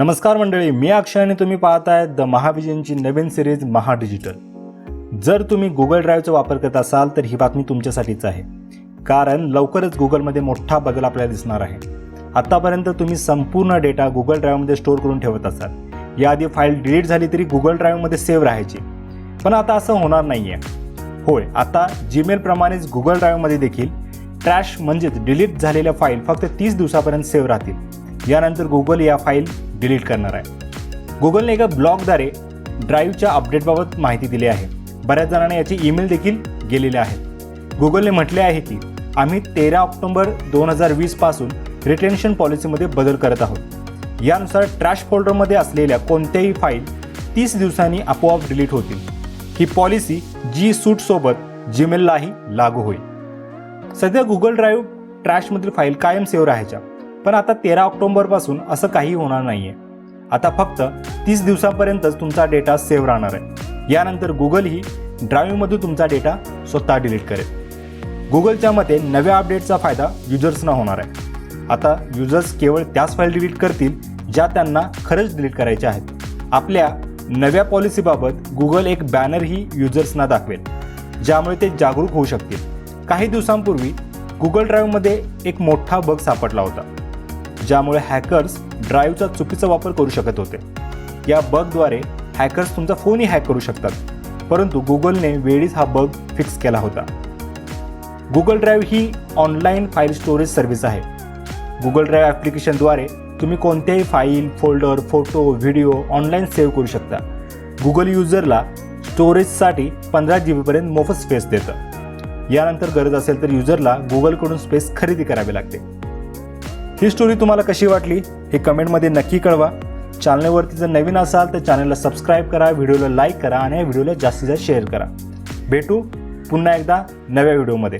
नमस्कार मंडळी, मी अक्षय आणि तुम्ही पाहताय द महाविजनची नवीन सिरीज महा डिजिटल। जर तुम्ही गुगल ड्राईव्हचा वापर करत असाल तर ही बातमी तुमच्यासाठीच आहे, कारण लवकरच गुगलमध्ये मोठा बदल आपल्याला दिसणार आहे। आतापर्यंत तुम्ही संपूर्ण डेटा गुगल ड्राईव्हमध्ये स्टोअर करून ठेवत असाल। याआधी फाईल डिलीट झाली तरी गुगल ड्राईव्हमध्ये सेव्ह राहायची, पण आता असं होणार नाही आहे। होय, आता जीमेल प्रमाणेच गुगल ड्राईव्हमध्ये देखील ट्रॅश म्हणजेच डिलीट झालेल्या फाईल फक्त 30 दिवसापर्यंत सेव्ह राहतील। यानंतर गुगल या फाईल डिलीट करणार आहे। गुगलने एका ब्लॉगद्वारे ड्राईव्हच्या अपडेटबाबत माहिती दिली आहे। बऱ्याच जणांना याचे ईमेल देखील गेलेले आहेत। गुगलने म्हटले आहे की आम्ही 13 ऑक्टोबर 2020 पासून रिटेन्शन पॉलिसीमध्ये बदल करत आहोत। यानुसार ट्रॅश फोल्डरमध्ये असलेल्या कोणत्याही फाईल 30 दिवसांनी आपोआप डिलीट होतील। ही पॉलिसी जी सूटसोबत जीमेललाही लागू होईल। सध्या गुगल ड्राईव्ह ट्रॅशमधील फाईल कायम सेव्ह राहायच्या, पण आता 13 ऑक्टोबरपासून असं काही होणार नाहीये। आता फक्त 30 दिवसांपर्यंतच तुमचा डेटा सेव्ह राहणार आहे। यानंतर गुगल ही ड्राईव्हमधून तुमचा डेटा स्वतः डिलीट करेल। गुगलच्या मते नव्या अपडेटचा फायदा युजर्सना होणार आहे। आता युजर्स केवळ त्याच फाईल डिलीट करतील ज्या त्यांना खरंच डिलीट करायच्या आहेत। आपल्या नव्या पॉलिसीबाबत गुगल एक बॅनरही युजर्सना दाखवेल, ज्यामुळे ते जागरूक होऊ शकतील। काही दिवसांपूर्वी गुगल ड्राईव्हमध्ये एक मोठा बग सापडला होता, ज्यामुळे हॅकर्स ड्राईव्हचा चुकीचा वापर करू शकत होते। या बगद्वारे हॅकर्स तुमचा फोनही हॅक करू शकतात, परंतु गुगलने वेळीच हा बग फिक्स केला होता। गुगल ड्राईव्ह ही ऑनलाईन फाईल स्टोरेज सर्व्हिस आहे। गुगल ड्राईव्ह ॲप्लिकेशनद्वारे तुम्ही कोणत्याही file, folder, photo, video online save करू शकता। गुगल युजरला स्टोरेजसाठी 15 GB पर्यंत मोफत स्पेस देतं। यानंतर गरज असेल तर युजरला गुगलकडून स्पेस खरेदी करावी लागते। ही स्टोरी तुम्हाला कशी वाटली हे कमेंटमध्ये नक्की कळवा। चॅनलवरती जर नवीन असाल तर चॅनलला सबस्क्राईब करा, व्हिडिओला लाईक करा आणि या व्हिडिओला जास्तीत जास्त शेअर करा। भेटू पुन्हा एकदा नव्या व्हिडिओमध्ये।